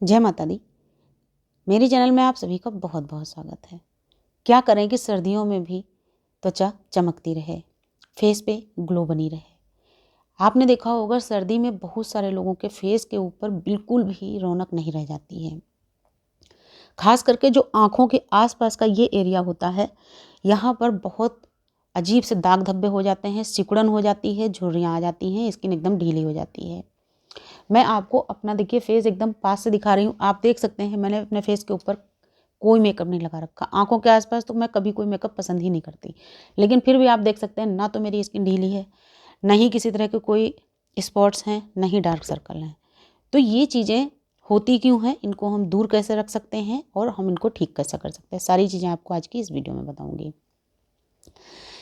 जय माता दी। मेरे चैनल में आप सभी का बहुत बहुत स्वागत है। क्या करें कि सर्दियों में भी त्वचा चमकती रहे, फेस पे ग्लो बनी रहे। आपने देखा होगा सर्दी में बहुत सारे लोगों के फेस के ऊपर बिल्कुल भी रौनक नहीं रह जाती है। खास करके जो आँखों के आसपास का ये एरिया होता है, यहाँ पर बहुत अजीब से दाग धब्बे हो जाते हैं, सिकुड़न हो जाती है, झुर्रियाँ आ जाती हैं, स्किन एकदम ढीली हो जाती है। मैं आपको अपना देखिए फेस एकदम पास से दिखा रही हूँ। आप देख सकते हैं मैंने अपने फेस के ऊपर कोई मेकअप नहीं लगा रखा। आँखों के आसपास तो मैं कभी कोई मेकअप पसंद ही नहीं करती, लेकिन फिर भी आप देख सकते हैं ना तो मेरी स्किन ढीली है, ना ही किसी तरह के कोई स्पॉट्स हैं, ना ही डार्क सर्कल हैं। तो ये चीज़ें होती क्यों हैं, इनको हम दूर कैसे रख सकते हैं और हम इनको ठीक कैसे कर सकते हैं, सारी चीज़ें आपको आज की इस वीडियो में बताऊँगी।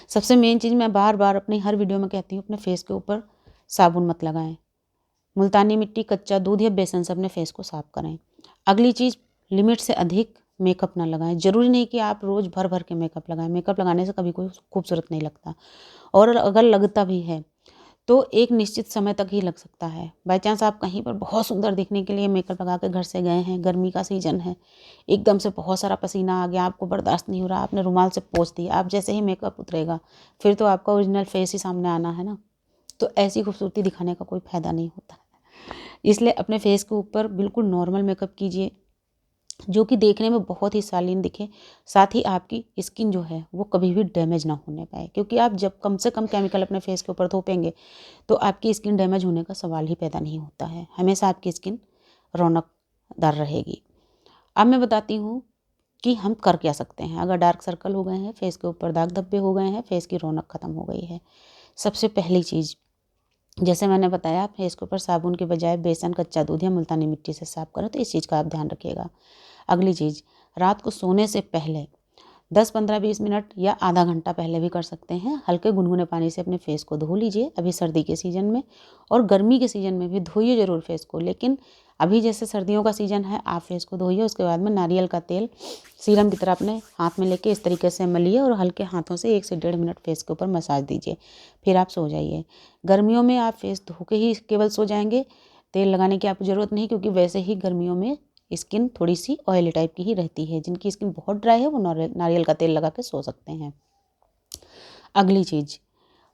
सबसे मेन चीज़ मैं बार बार अपनी हर वीडियो में कहती हूँ, अपने फेस के ऊपर साबुन मत लगाएं। मुल्तानी मिट्टी, कच्चा दूध या बेसन से अपने फेस को साफ करें। अगली चीज़, लिमिट से अधिक मेकअप ना लगाएं। ज़रूरी नहीं कि आप रोज़ भर भर के मेकअप लगाएं। मेकअप लगाने से कभी कोई खूबसूरत नहीं लगता, और अगर लगता भी है तो एक निश्चित समय तक ही लग सकता है। बाई चांस आप कहीं पर बहुत सुंदर दिखने के लिए मेकअप लगा के घर से गए हैं, गर्मी का सीजन है, एकदम से बहुत सारा पसीना आ गया, आपको बर्दाश्त नहीं हो रहा, आपने रुमाल से पोंछ दिया, आप जैसे ही मेकअप उतरेगा फिर तो आपका ओरिजिनल फेस ही सामने आना है ना। तो ऐसी खूबसूरती दिखाने का कोई फ़ायदा नहीं होता। इसलिए अपने फेस के ऊपर बिल्कुल नॉर्मल मेकअप कीजिए, जो कि देखने में बहुत ही शालीन दिखे। साथ ही आपकी स्किन जो है वो कभी भी डैमेज ना होने पाए, क्योंकि आप जब कम से कम केमिकल अपने फेस के ऊपर थोपेंगे तो आपकी स्किन डैमेज होने का सवाल ही पैदा नहीं होता है। हमेशा आपकी स्किन रौनकदार रहेगी। अब मैं बताती हूँ कि हम कर क्या सकते हैं अगर डार्क सर्कल हो गए हैं, फेस के ऊपर दाग धब्बे हो गए हैं, फेस की रौनक ख़त्म हो गई है। सबसे पहली चीज़, जैसे मैंने बताया, फेस के ऊपर साबुन के बजाय बेसन, कच्चा दूध या मुल्तानी मिट्टी से साफ करें, तो इस चीज़ का आप ध्यान रखिएगा। अगली चीज़, रात को सोने से पहले 10-15-20 मिनट या आधा घंटा पहले भी कर सकते हैं, हल्के गुनगुने पानी से अपने फेस को धो लीजिए अभी सर्दी के सीज़न में। और गर्मी के सीज़न में भी धोइए ज़रूर फेस को, लेकिन अभी जैसे सर्दियों का सीज़न है, आप फेस को धोइए। उसके बाद में नारियल का तेल सीरम की तरह अपने हाथ में लेके इस तरीके से मलिए और हल्के हाथों से 1 से 1.5 मिनट फेस के ऊपर मसाज दीजिए, फिर आप सो जाइए। गर्मियों में आप फेस धो के ही केवल सो जाएंगे, तेल लगाने की आपको ज़रूरत नहीं, क्योंकि वैसे ही गर्मियों में स्किन थोड़ी सी ऑयली टाइप की ही रहती है। जिनकी स्किन बहुत ड्राई है वो नारियल का तेल लगा के सो सकते हैं। अगली चीज़,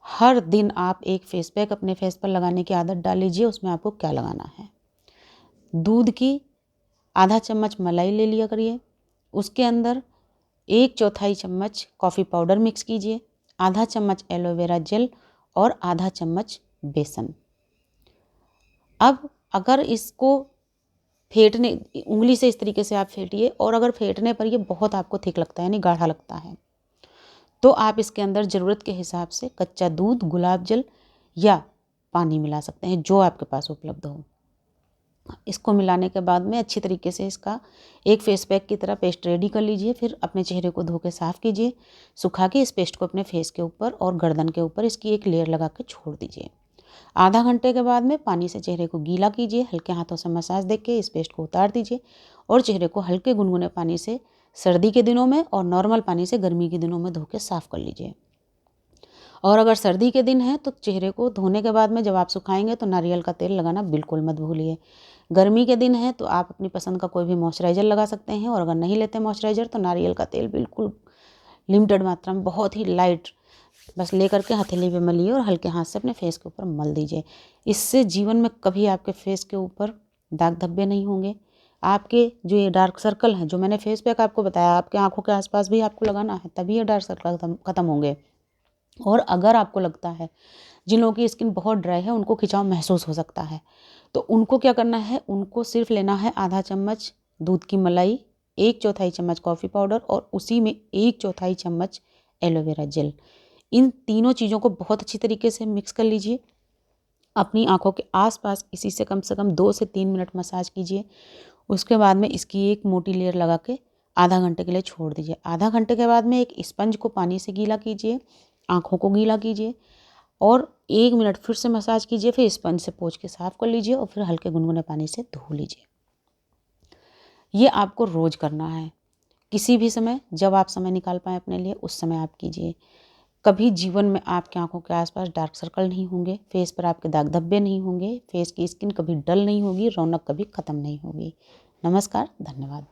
हर दिन आप एक फेस पैक अपने फेस पर लगाने की आदत डाल लीजिए। उसमें आपको क्या लगाना है, दूध की आधा चम्मच मलाई ले लिया करिए, उसके अंदर 1/4 चम्मच कॉफ़ी पाउडर मिक्स कीजिए, आधा चम्मच एलोवेरा जेल और आधा चम्मच बेसन। अब अगर इसको फेंटने, उंगली से इस तरीके से आप फेंटिए, और अगर फेंटने पर ये बहुत आपको थिक लगता है यानी गाढ़ा लगता है, तो आप इसके अंदर ज़रूरत के हिसाब से कच्चा दूध, गुलाब जल या पानी मिला सकते हैं, जो आपके पास उपलब्ध हो। इसको मिलाने के बाद में अच्छी तरीके से इसका एक फेस पैक की तरह पेस्ट रेडी कर लीजिए। फिर अपने चेहरे को धो के साफ़ कीजिए, सुखा के इस पेस्ट को अपने फेस के ऊपर और गर्दन के ऊपर इसकी एक लेयर लगा के छोड़ दीजिए। आधा घंटे के बाद में पानी से चेहरे को गीला कीजिए, हल्के हाथों से मसाज देके इस पेस्ट को उतार दीजिए और चेहरे को हल्के गुनगुने पानी से सर्दी के दिनों में और नॉर्मल पानी से गर्मी के दिनों में धो के साफ़ कर लीजिए। और अगर सर्दी के दिन है तो चेहरे को धोने के बाद में जब आप सुखाएंगे तो नारियल का तेल लगाना बिल्कुल मत भूलिए। गर्मी के दिन है तो आप अपनी पसंद का कोई भी मॉइस्चराइज़र लगा सकते हैं, और अगर नहीं लेते मॉइस्चराइज़र तो नारियल का तेल बिल्कुल लिमिटेड मात्रा में, बहुत ही लाइट, बस लेकर के हथेली पे मलिए और हल्के हाथ से अपने फेस के ऊपर मल दीजिए। इससे जीवन में कभी आपके फेस के ऊपर दाग धब्बे नहीं होंगे। आपके जो ये डार्क सर्कल हैं, जो मैंने फेस पैक आपको बताया, आपके आंखों के आसपास भी आपको लगाना है, तभी ये डार्क सर्कल खत्म होंगे। और अगर आपको लगता है, जिन लोगों की स्किन बहुत ड्राई है उनको खिंचाव महसूस हो सकता है, तो उनको क्या करना है, उनको सिर्फ लेना है आधा चम्मच दूध की मलाई, 1/4 चम्मच कॉफ़ी पाउडर और उसी में 1/4 चम्मच एलोवेरा जेल। इन तीनों चीज़ों को बहुत अच्छी तरीके से मिक्स कर लीजिए। अपनी आँखों के आसपास इसी से कम 2 से 3 मिनट मसाज कीजिए। उसके बाद में इसकी एक मोटी लेयर लगा के आधा घंटे के लिए छोड़ दीजिए। आधा घंटे के बाद में एक स्पंज को पानी से गीला कीजिए, आँखों को गीला कीजिए और 1 मिनट फिर से मसाज कीजिए, फिर स्पंज से पोंछ के साफ़ कर लीजिए और फिर हल्के गुनगुने पानी से धो लीजिए। ये आपको रोज़ करना है, किसी भी समय जब आप समय निकाल पाएँ अपने लिए, उस समय आप कीजिए। कभी जीवन में आपकी आंखों के आसपास डार्क सर्कल नहीं होंगे, फेस पर आपके दाग धब्बे नहीं होंगे, फेस की स्किन कभी डल नहीं होगी, रौनक कभी ख़त्म नहीं होगी। नमस्कार, धन्यवाद।